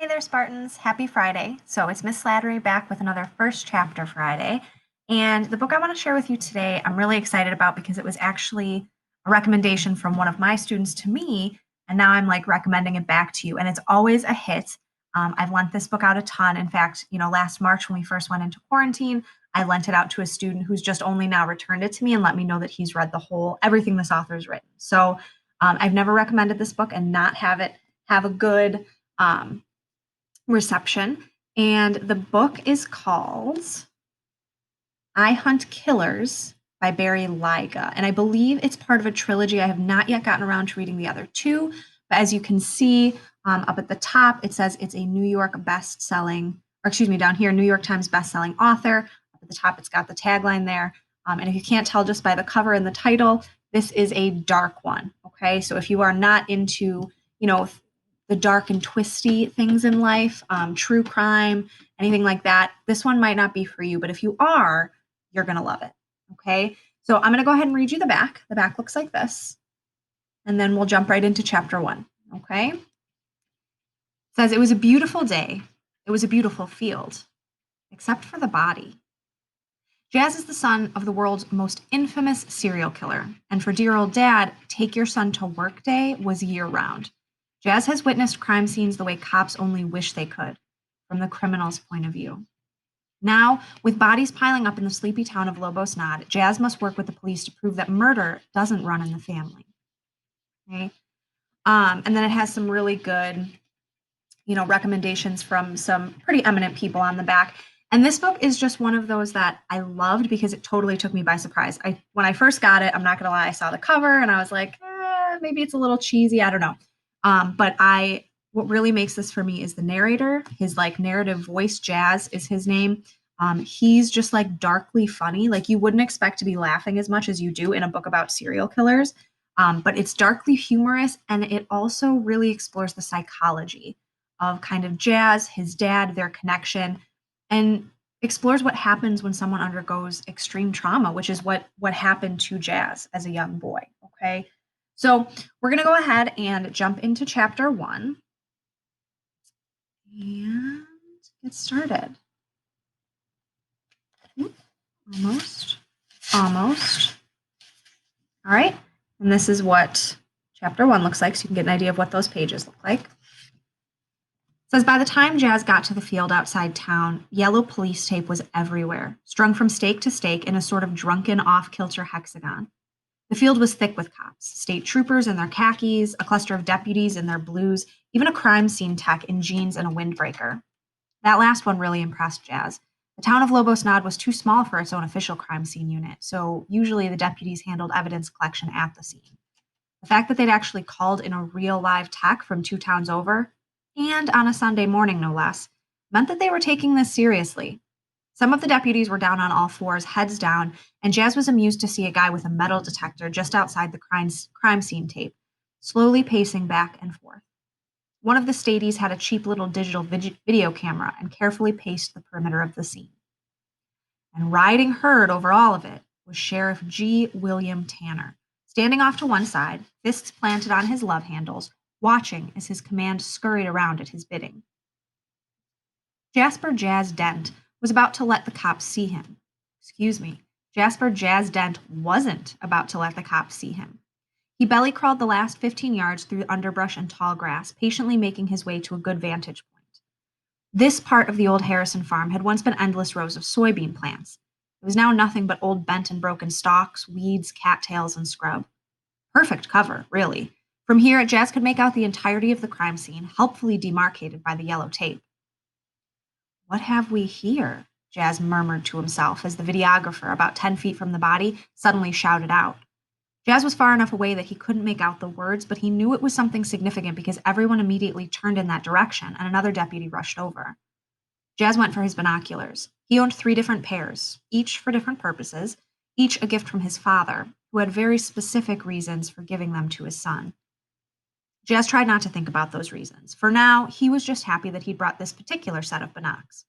Hey there, Spartans. Happy Friday. So it's Miss Slattery back with another first chapter Friday. And the book I want to share with you today, I'm really excited about because it was actually a recommendation from one of my students to me. And now I'm like recommending it back to you. And it's always a hit. I've lent this book out a ton. In fact, last March when we first went into quarantine, I lent it out to a student who's just only now returned it to me and let me know that he's read everything this author's written. So I've never recommended this book and not have a good um, reception. And the book is called I Hunt Killers by Barry Lyga. And I believe it's part of a trilogy. I have not yet gotten around to reading the other two. But as you can see up at the top, it says it's a New York best-selling, or excuse me, down here, New York Times best-selling author. Up at the top, it's got the tagline there. And if you can't tell just by the cover and the title, this is a dark one. Okay, so if you are not into, the dark and twisty things in life, true crime, anything like that, this one might not be for you. But if you are, you're going to love it. Okay. So I'm going to go ahead and read you the back. The back looks like this. And then we'll jump right into chapter 1. Okay. It says, it was a beautiful day. It was a beautiful field, except for the body. Jazz is the son of the world's most infamous serial killer. And for dear old dad, take your son to work day was year round. Jazz has witnessed crime scenes the way cops only wish they could, from the criminal's point of view. Now, with bodies piling up in the sleepy town of Lobos Nod, Jazz must work with the police to prove that murder doesn't run in the family. Okay? And then it has some really good, recommendations from some pretty eminent people on the back. And this book is just one of those that I loved because it totally took me by surprise. When I first got it, I'm not going to lie, I saw the cover and I was like, maybe it's a little cheesy. I don't know. But what really makes this for me is the narrator. His like narrative voice, Jazz is his name. He's just like darkly funny. Like you wouldn't expect to be laughing as much as you do in a book about serial killers. But it's darkly humorous and it also really explores the psychology of kind of Jazz, his dad, their connection, and explores what happens when someone undergoes extreme trauma, which is what happened to Jazz as a young boy. Okay. So we're going to go ahead and jump into chapter 1 and get started. Almost. All right. And this is what chapter 1 looks like, so you can get an idea of what those pages look like. It says, by the time Jazz got to the field outside town, yellow police tape was everywhere, strung from stake to stake in a sort of drunken, off-kilter hexagon. The field was thick with cops, state troopers in their khakis, a cluster of deputies in their blues, even a crime scene tech in jeans and a windbreaker. That last one really impressed Jazz. The town of Lobos Nod was too small for its own official crime scene unit, so usually the deputies handled evidence collection at the scene. The fact that they'd actually called in a real live tech from 2 towns over, and on a Sunday morning no less, meant that they were taking this seriously. Some of the deputies were down on all fours, heads down, and Jazz was amused to see a guy with a metal detector just outside the crime scene tape, slowly pacing back and forth. One of the stadies had a cheap little digital video camera and carefully paced the perimeter of the scene. And riding herd over all of it was Sheriff G. William Tanner, standing off to one side, fists planted on his love handles, watching as his command scurried around at his bidding. Jasper Jazz Dent was about to let the cops see him. Jasper Jazz Dent wasn't about to let the cops see him. He belly crawled the last 15 yards through underbrush and tall grass, patiently making his way to a good vantage point. This part of the old Harrison farm had once been endless rows of soybean plants. It was now nothing but old bent and broken stalks, weeds, cattails, and scrub. Perfect cover, really. From here, Jazz could make out the entirety of the crime scene, helpfully demarcated by the yellow tape. What have we here? Jazz murmured to himself as the videographer, about 10 feet from the body, suddenly shouted out. Jazz was far enough away that he couldn't make out the words, but he knew it was something significant because everyone immediately turned in that direction and another deputy rushed over. Jazz went for his binoculars. He owned 3 different pairs, each for different purposes, each a gift from his father, who had very specific reasons for giving them to his son. Jazz tried not to think about those reasons. For now, he was just happy that he'd brought this particular set of binocs.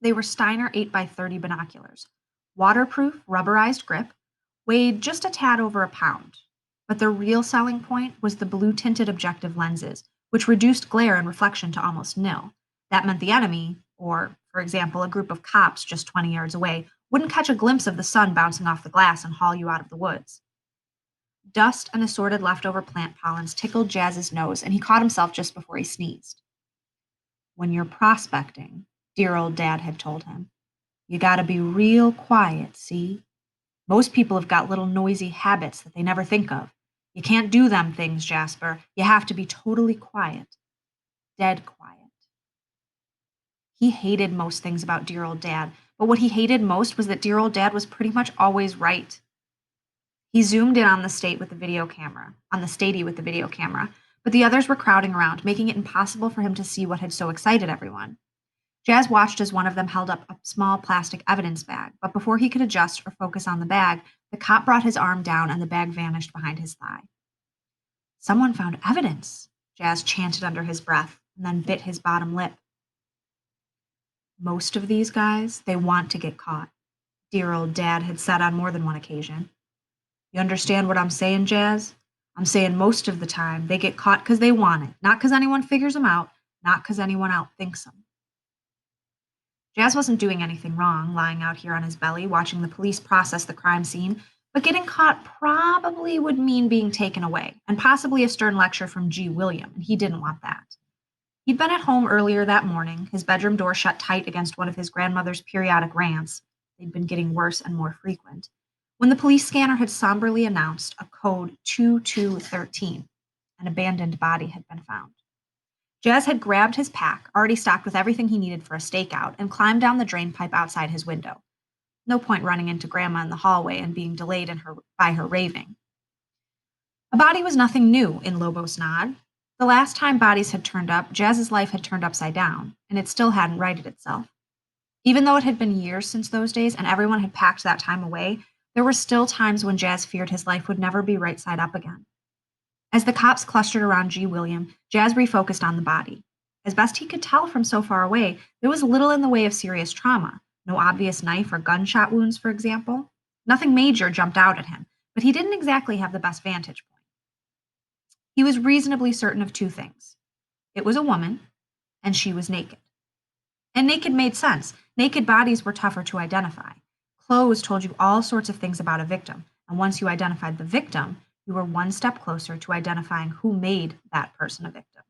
They were Steiner 8x30 binoculars, waterproof, rubberized grip, weighed just a tad over a pound. But the real selling point was the blue-tinted objective lenses, which reduced glare and reflection to almost nil. That meant the enemy, or, for example, a group of cops just 20 yards away, wouldn't catch a glimpse of the sun bouncing off the glass and haul you out of the woods. Dust and assorted leftover plant pollens tickled Jazz's nose, and he caught himself just before he sneezed. When you're prospecting, dear old Dad had told him, you gotta be real quiet, see? Most people have got little noisy habits that they never think of. You can't do them things, Jasper. You have to be totally quiet. Dead quiet. He hated most things about dear old Dad, but what he hated most was that dear old Dad was pretty much always right. He zoomed in on the statey with the video camera, but the others were crowding around, making it impossible for him to see what had so excited everyone. Jazz watched as one of them held up a small plastic evidence bag, but before he could adjust or focus on the bag, the cop brought his arm down and the bag vanished behind his thigh. Someone found evidence, Jazz chanted under his breath, and then bit his bottom lip. Most of these guys, they want to get caught, dear old Dad had said on more than one occasion. You understand what I'm saying, Jazz? I'm saying most of the time they get caught because they want it, not because anyone figures them out, not because anyone outthinks them. Jazz wasn't doing anything wrong, lying out here on his belly, watching the police process the crime scene, but getting caught probably would mean being taken away, and possibly a stern lecture from G. William, and he didn't want that. He'd been at home earlier that morning, his bedroom door shut tight against one of his grandmother's periodic rants. They'd been getting worse and more frequent. When the police scanner had somberly announced a code 2213, an abandoned body had been found. Jazz had grabbed his pack, already stocked with everything he needed for a stakeout, and climbed down the drain pipe outside his window. No point running into Grandma in the hallway and being delayed by her raving. A body was nothing new in Lobos Nod. The last time bodies had turned up, Jazz's life had turned upside down, and it still hadn't righted itself. Even though it had been years since those days and everyone had packed that time away, there were still times when Jazz feared his life would never be right side up again. As the cops clustered around G. William, Jazz refocused on the body. As best he could tell from so far away, there was little in the way of serious trauma. No obvious knife or gunshot wounds, for example. Nothing major jumped out at him, but he didn't exactly have the best vantage point. He was reasonably certain of two things. It was a woman, and she was naked. And naked made sense. Naked bodies were tougher to identify. Clothes told you all sorts of things about a victim, and once you identified the victim, you were one step closer to identifying who made that person a victim.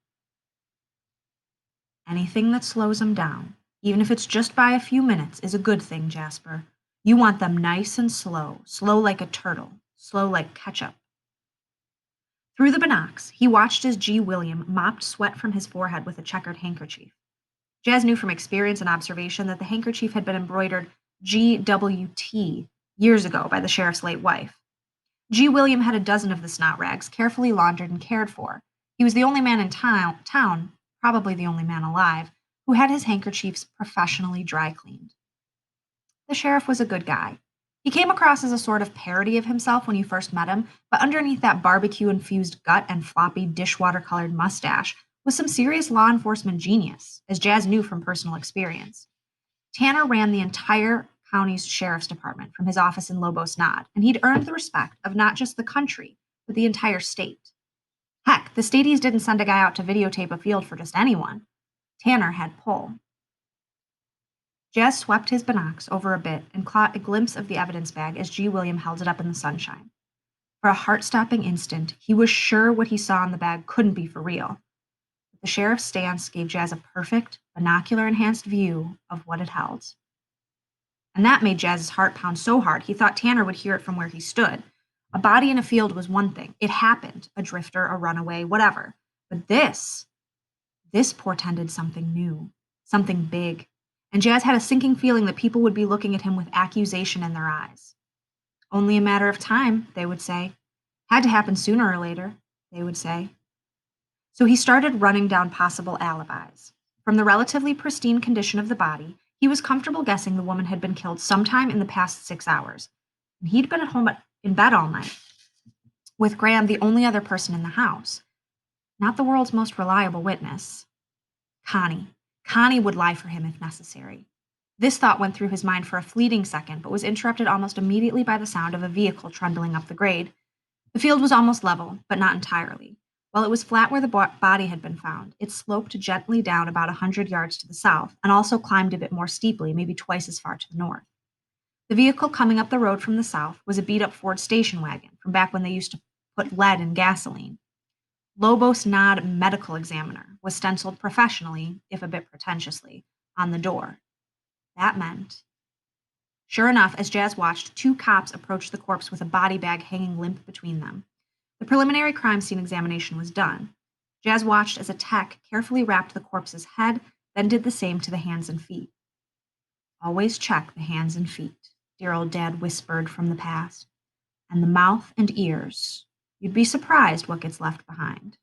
Anything that slows them down, even if it's just by a few minutes, is a good thing, Jasper. You want them nice and slow like a turtle, slow like ketchup. Through the binocs, he watched as G. William mopped sweat from his forehead with a checkered handkerchief. Jazz knew from experience and observation that the handkerchief had been embroidered GWT years ago by the sheriff's late wife. G. William had a dozen of the snot rags, carefully laundered and cared for. He was the only man in town, probably the only man alive, who had his handkerchiefs professionally dry cleaned. The sheriff was a good guy. He came across as a sort of parody of himself when you first met him, but underneath that barbecue-infused gut and floppy dishwater-colored mustache was some serious law enforcement genius, as Jazz knew from personal experience. Tanner ran the entire county's sheriff's department from his office in Lobos Nod, and he'd earned the respect of not just the country, but the entire state. Heck, the Staties didn't send a guy out to videotape a field for just anyone. Tanner had pull. Jazz swept his binocs over a bit and caught a glimpse of the evidence bag as G. William held it up in the sunshine. For a heart-stopping instant, he was sure what he saw in the bag couldn't be for real. The sheriff's stance gave Jazz a perfect, binocular-enhanced view of what it held. And that made Jazz's heart pound so hard he thought Tanner would hear it from where he stood. A body in a field was one thing. It happened. A drifter, a runaway, whatever. But this portended something new, something big. And Jazz had a sinking feeling that people would be looking at him with accusation in their eyes. Only a matter of time, they would say. Had to happen sooner or later, they would say. So he started running down possible alibis. From the relatively pristine condition of the body, he was comfortable guessing the woman had been killed sometime in the past 6 hours. And he'd been at home in bed all night, with Graham the only other person in the house. Not the world's most reliable witness. Connie. Connie would lie for him if necessary. This thought went through his mind for a fleeting second, but was interrupted almost immediately by the sound of a vehicle trundling up the grade. The field was almost level, but not entirely. While it was flat where the body had been found, it sloped gently down about 100 yards to the south and also climbed a bit more steeply, maybe twice as far to the north. The vehicle coming up the road from the south was a beat up Ford station wagon from back when they used to put lead in gasoline. Lobos Nod Medical Examiner was stenciled professionally, if a bit pretentiously, on the door. That meant. Sure enough, as Jazz watched, two cops approached the corpse with a body bag hanging limp between them. The preliminary crime scene examination was done. Jazz watched as a tech carefully wrapped the corpse's head, then did the same to the hands and feet. Always check the hands and feet, dear old Dad whispered from the past. And the mouth and ears. You'd be surprised what gets left behind.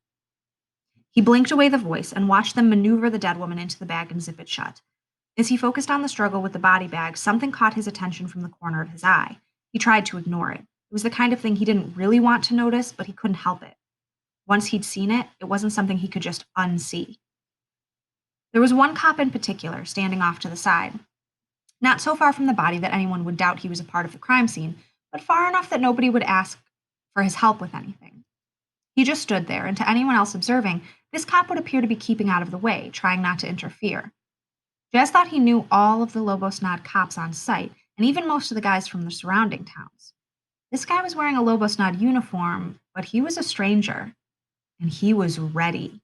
He blinked away the voice and watched them maneuver the dead woman into the bag and zip it shut. As he focused on the struggle with the body bag, something caught his attention from the corner of his eye. He tried to ignore it. It was the kind of thing he didn't really want to notice, but he couldn't help it. Once he'd seen it, it wasn't something he could just unsee. There was one cop in particular, standing off to the side. Not so far from the body that anyone would doubt he was a part of the crime scene, but far enough that nobody would ask for his help with anything. He just stood there, and to anyone else observing, this cop would appear to be keeping out of the way, trying not to interfere. Jazz thought he knew all of the Lobos Nod cops on site, and even most of the guys from the surrounding towns. This guy was wearing a Lobos Nod uniform, but he was a stranger, and he was ready.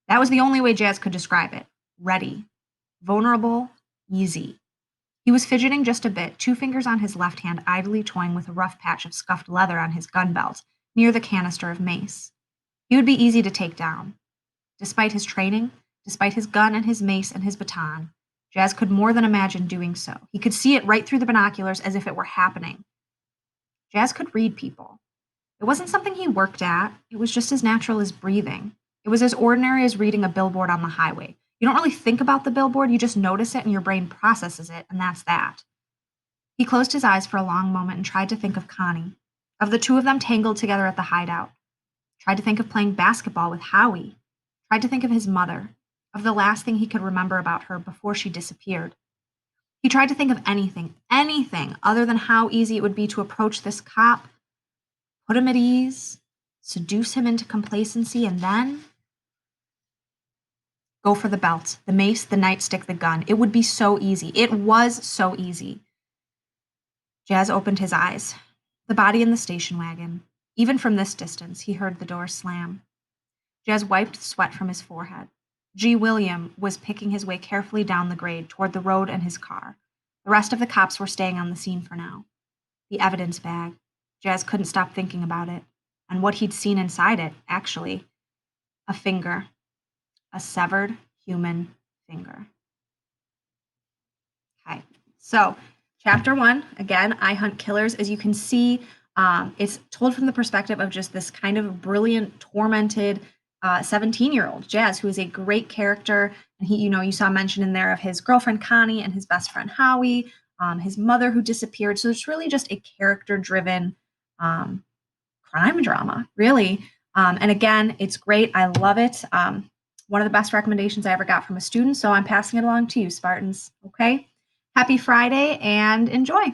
That was the only way Jazz could describe it. Ready. Vulnerable. Easy. He was fidgeting just a bit, two fingers on his left hand idly toying with a rough patch of scuffed leather on his gun belt, near the canister of mace. He would be easy to take down. Despite his training, despite his gun and his mace and his baton, Jazz could more than imagine doing so. He could see it right through the binoculars as if it were happening. Jazz could read people. It wasn't something he worked at. It was just as natural as breathing. It was as ordinary as reading a billboard on the highway. You don't really think about the billboard, you just notice it and your brain processes it, and that's that. He closed his eyes for a long moment and tried to think of Connie, of the two of them tangled together at the hideout. Tried to think of playing basketball with Howie. Tried to think of his mother, of the last thing he could remember about her before she disappeared. He tried to think of anything other than how easy it would be to approach this cop, put him at ease, seduce him into complacency, and then go for the belt, the mace, the nightstick, the gun. It would be so easy. It was so easy. Jazz opened his eyes. The body in the station wagon. Even from this distance, he heard the door slam. Jazz wiped the sweat from his forehead. G. William was picking his way carefully down the grade toward the road and his car. The rest of the cops were staying on the scene for now. The evidence bag. Jazz couldn't stop thinking about it. And what he'd seen inside it, actually. A finger. A severed human finger. Okay, so chapter 1, again, I Hunt Killers. As you can see, it's told from the perspective of just this kind of brilliant, tormented 17-year-old Jazz, who is a great character. And he, you saw mention in there of his girlfriend Connie and his best friend Howie, his mother who disappeared. So it's really just a character-driven crime drama, really. And again, it's great. I love it. One of the best recommendations I ever got from a student. So I'm passing it along to you, Spartans. Okay. Happy Friday and enjoy.